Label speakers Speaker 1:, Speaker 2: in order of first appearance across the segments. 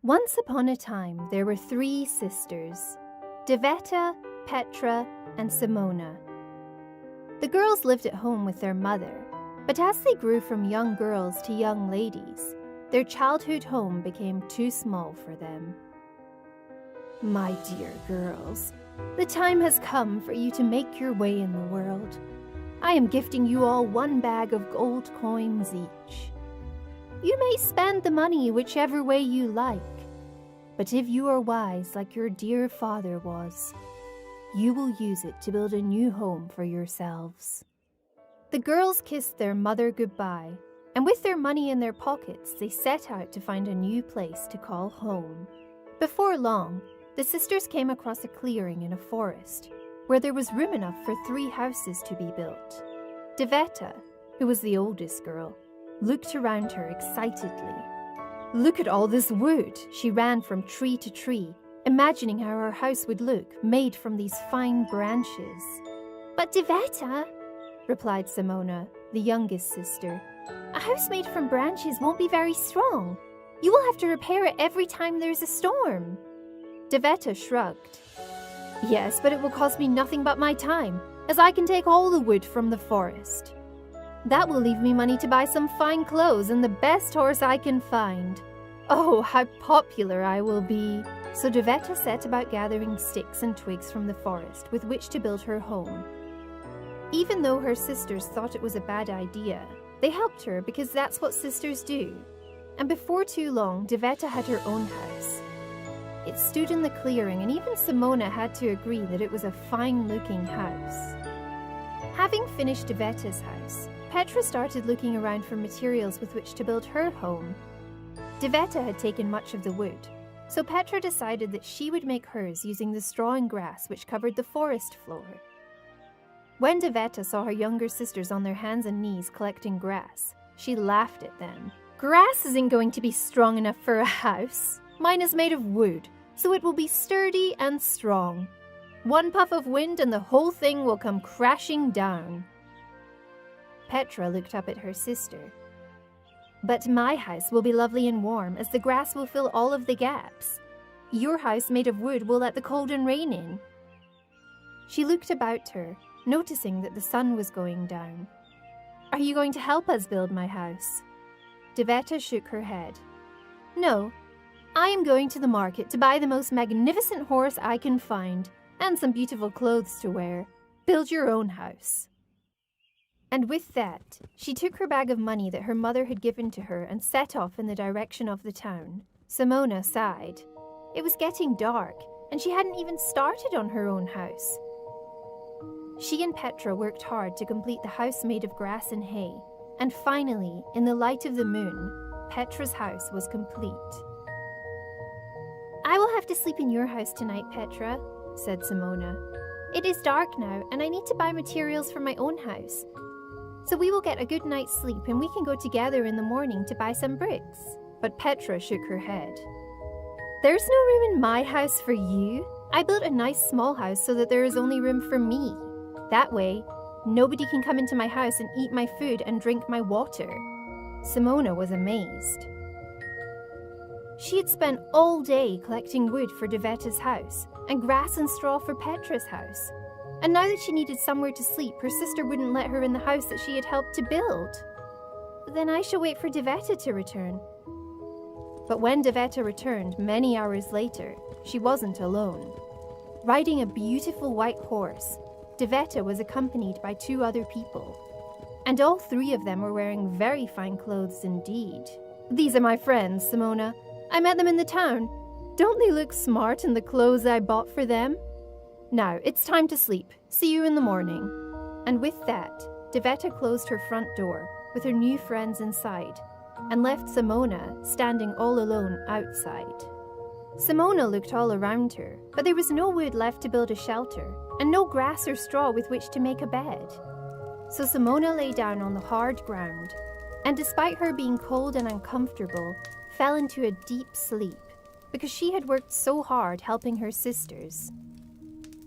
Speaker 1: Once upon a time, there were 3 sisters, Deveta, Petra, and Simona. The girls lived at home with their mother, but as they grew from young girls to young ladies, their childhood home became too small for them. My dear girls, the time has come for you to make your way in the world. I am gifting you all 1 bag of gold coins each. You may spend the money whichever way you like, but if you are wise like your dear father was, you will use it to build a new home for yourselves. The girls kissed their mother goodbye, and with their money in their pockets, they set out to find a new place to call home. Before long, the sisters came across a clearing in a forest, where there was room enough for 3 houses to be built. Deveta, who was the oldest girl, looked around her excitedly. Look at all this wood! She ran from tree to tree, imagining how her house would look, made from these fine branches. But Deveta, replied Simona, the youngest sister, a house made from branches won't be very strong. You will have to repair it every time there's a storm. Deveta shrugged. Yes, but it will cost me nothing but my time, as I can take all the wood from the forest. That will leave me money to buy some fine clothes and the best horse I can find. Oh, how popular I will be! So Deveta set about gathering sticks and twigs from the forest with which to build her home. Even though her sisters thought it was a bad idea, they helped her because that's what sisters do. And before too long, Deveta had her own house. It stood in the clearing, and even Simona had to agree that it was a fine-looking house. Having finished Deveta's house, Petra started looking around for materials with which to build her home. Deveta had taken much of the wood, so Petra decided that she would make hers using the straw and grass which covered the forest floor. When Deveta saw her younger sisters on their hands and knees collecting grass, she laughed at them. Grass isn't going to be strong enough for a house. Mine is made of wood, so it will be sturdy and strong. 1 puff of wind and the whole thing will come crashing down. Petra looked up at her sister. But my house will be lovely and warm, as the grass will fill all of the gaps. Your house made of wood will let the cold and rain in. She looked about her, noticing that the sun was going down. Are you going to help us build my house? Deveta shook her head. No, I am going to the market to buy the most magnificent horse I can find, and some beautiful clothes to wear. Build your own house. And with that, she took her bag of money that her mother had given to her and set off in the direction of the town. Simona sighed. It was getting dark, and she hadn't even started on her own house. She and Petra worked hard to complete the house made of grass and hay, and finally, in the light of the moon, Petra's house was complete. I will have to sleep in your house tonight, Petra, said Simona. It is dark now, and I need to buy materials for my own house. So we will get a good night's sleep and we can go together in the morning to buy some bricks. But Petra shook her head. There's no room in my house for you. I built a nice small house so that there is only room for me. That way, nobody can come into my house and eat my food and drink my water. Simona was amazed. She had spent all day collecting wood for Deveta's house and grass and straw for Petra's house. And now that she needed somewhere to sleep, her sister wouldn't let her in the house that she had helped to build. Then I shall wait for Deveta to return. But when Deveta returned many hours later, she wasn't alone. Riding a beautiful white horse, Deveta was accompanied by 2 other people. And all 3 of them were wearing very fine clothes indeed. These are my friends, Simona. I met them in the town. Don't they look smart in the clothes I bought for them? Now, it's time to sleep. See you in the morning. And with that, Deveta closed her front door, with her new friends inside, and left Simona standing all alone outside. Simona looked all around her, but there was no wood left to build a shelter, and no grass or straw with which to make a bed. So Simona lay down on the hard ground, and despite her being cold and uncomfortable, fell into a deep sleep, because she had worked so hard helping her sisters.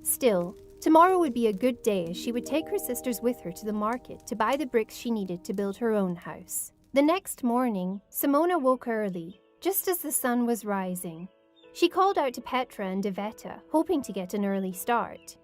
Speaker 1: Still, tomorrow would be a good day, as she would take her sisters with her to the market to buy the bricks she needed to build her own house. The next morning, Simona woke early, just as the sun was rising. She called out to Petra and Deveta, hoping to get an early start.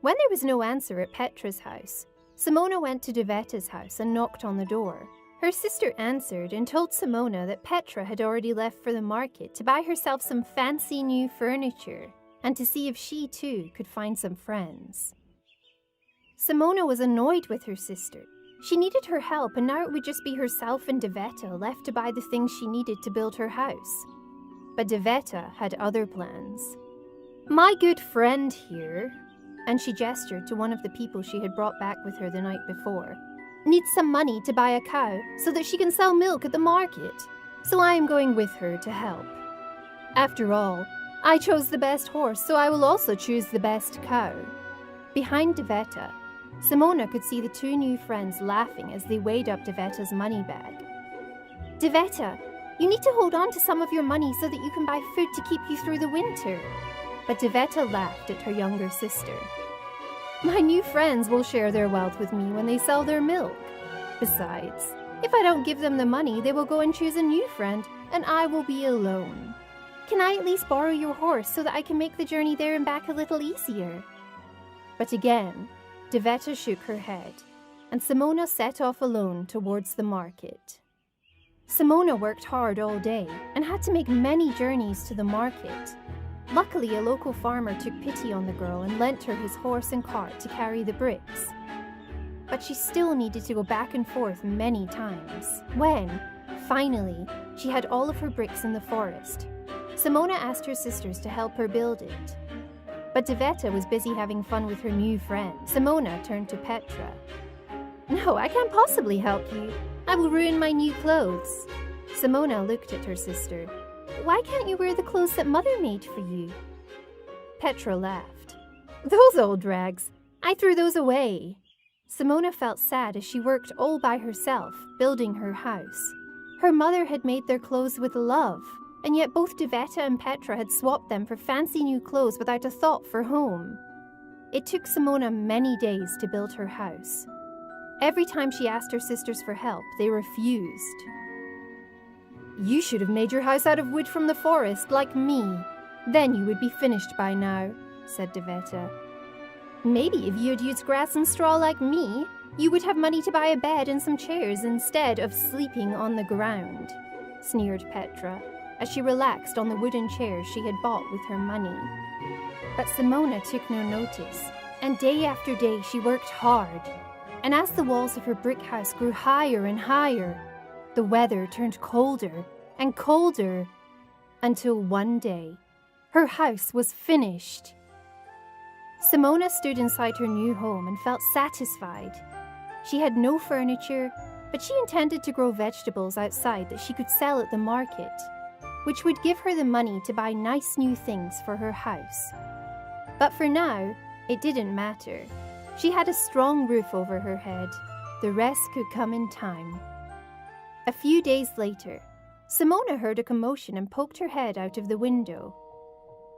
Speaker 1: When there was no answer at Petra's house, Simona went to Deveta's house and knocked on the door. Her sister answered and told Simona that Petra had already left for the market to buy herself some fancy new furniture and to see if she too could find some friends. Simona was annoyed with her sister. She needed her help, and now it would just be herself and Deveta left to buy the things she needed to build her house. But Deveta had other plans. "My good friend here," and she gestured to one of the people she had brought back with her the night before, "needs some money to buy a cow so that she can sell milk at the market. So I am going with her to help. After all, I chose the best horse, so I will also choose the best cow." Behind Deveta, Simona could see the two new friends laughing as they weighed up Deveta's money bag. "Deveta, you need to hold on to some of your money so that you can buy food to keep you through the winter." But Deveta laughed at her younger sister. "My new friends will share their wealth with me when they sell their milk. Besides, if I don't give them the money, they will go and choose a new friend, and I will be alone. Can I at least borrow your horse so that I can make the journey there and back a little easier?" But again, Deveta shook her head, and Simona set off alone towards the market. Simona worked hard all day and had to make many journeys to the market. Luckily, a local farmer took pity on the girl and lent her his horse and cart to carry the bricks. But she still needed to go back and forth many times. When, finally, she had all of her bricks in the forest, Simona asked her sisters to help her build it. But Deveta was busy having fun with her new friend. Simona turned to Petra. "No, I can't possibly help you. I will ruin my new clothes." Simona looked at her sister. "Why can't you wear the clothes that Mother made for you?" Petra laughed. "Those old rags. I threw those away." Simona felt sad as she worked all by herself, building her house. Her mother had made their clothes with love, and yet both Deveta and Petra had swapped them for fancy new clothes without a thought for home. It took Simona many days to build her house. Every time she asked her sisters for help, they refused. "You should have made your house out of wood from the forest, like me. Then you would be finished by now," said Deveta. "Maybe if you had used grass and straw like me, you would have money to buy a bed and some chairs instead of sleeping on the ground," sneered Petra, as she relaxed on the wooden chairs she had bought with her money. But Simona took no notice, and day after day she worked hard. And as the walls of her brick house grew higher and higher, the weather turned colder and colder, until one day, her house was finished. Simona stood inside her new home and felt satisfied. She had no furniture, but she intended to grow vegetables outside that she could sell at the market, which would give her the money to buy nice new things for her house. But for now, it didn't matter. She had a strong roof over her head. The rest could come in time. A few days later, Simona heard a commotion and poked her head out of the window.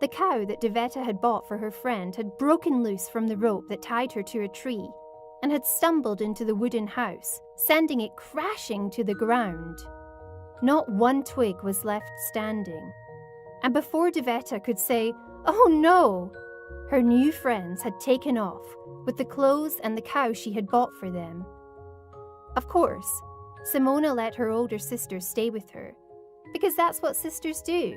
Speaker 1: The cow that Deveta had bought for her friend had broken loose from the rope that tied her to a tree and had stumbled into the wooden house, sending it crashing to the ground. Not one twig was left standing. And before Deveta could say, "Oh no!" her new friends had taken off with the clothes and the cow she had bought for them. Of course, Simona let her older sister stay with her, because that's what sisters do.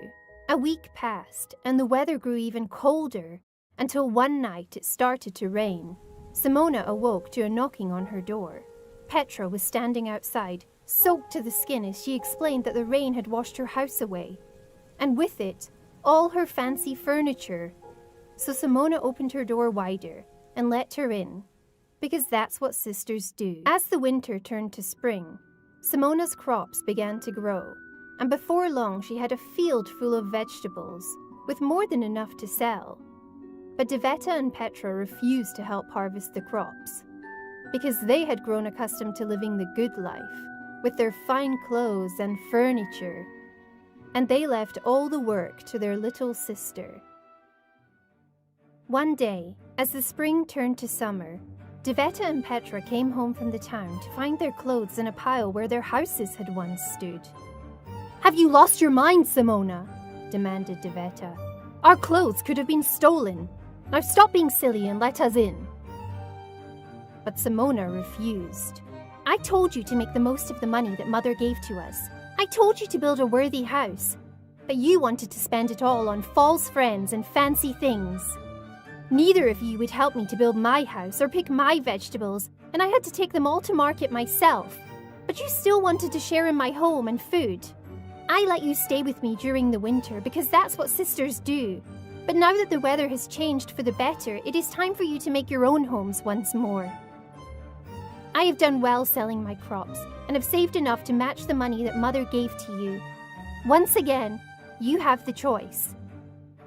Speaker 1: A week passed, and the weather grew even colder, until one night it started to rain. Simona awoke to a knocking on her door. Petra was standing outside, soaked to the skin as she explained that the rain had washed her house away, and with it, all her fancy furniture. So Simona opened her door wider and let her in, because that's what sisters do. As the winter turned to spring, Simona's crops began to grow, and before long she had a field full of vegetables, with more than enough to sell. But Deveta and Petra refused to help harvest the crops, because they had grown accustomed to living the good life, with their fine clothes and furniture, and they left all the work to their little sister. One day, as the spring turned to summer, Deveta and Petra came home from the town to find their clothes in a pile where their houses had once stood. Have you lost your mind, Simona? Demanded Deveta. Our clothes could have been stolen. Now stop being silly and let us in. But Simona refused. I told you to make the most of the money that Mother gave to us. I told you to build a worthy house. But you wanted to spend it all on false friends and fancy things. Neither of you would help me to build my house or pick my vegetables, and I had to take them all to market myself. But you still wanted to share in my home and food. I let you stay with me during the winter because that's what sisters do. But now that the weather has changed for the better, it is time for you to make your own homes once more. I have done well selling my crops and have saved enough to match the money that Mother gave to you. Once again, you have the choice.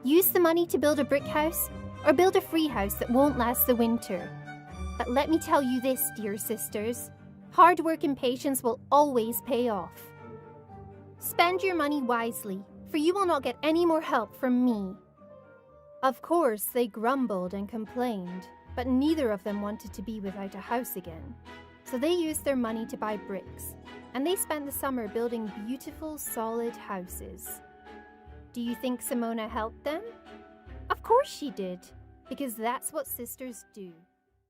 Speaker 1: Use the money to build a brick house or build a free house that won't last the winter. But let me tell you this, dear sisters. Hard work and patience will always pay off. Spend your money wisely, for you will not get any more help from me. Of course, they grumbled and complained, but neither of them wanted to be without a house again. So they used their money to buy bricks, and they spent the summer building beautiful, solid houses. Do you think Simona helped them? Of course she did, because that's what sisters do.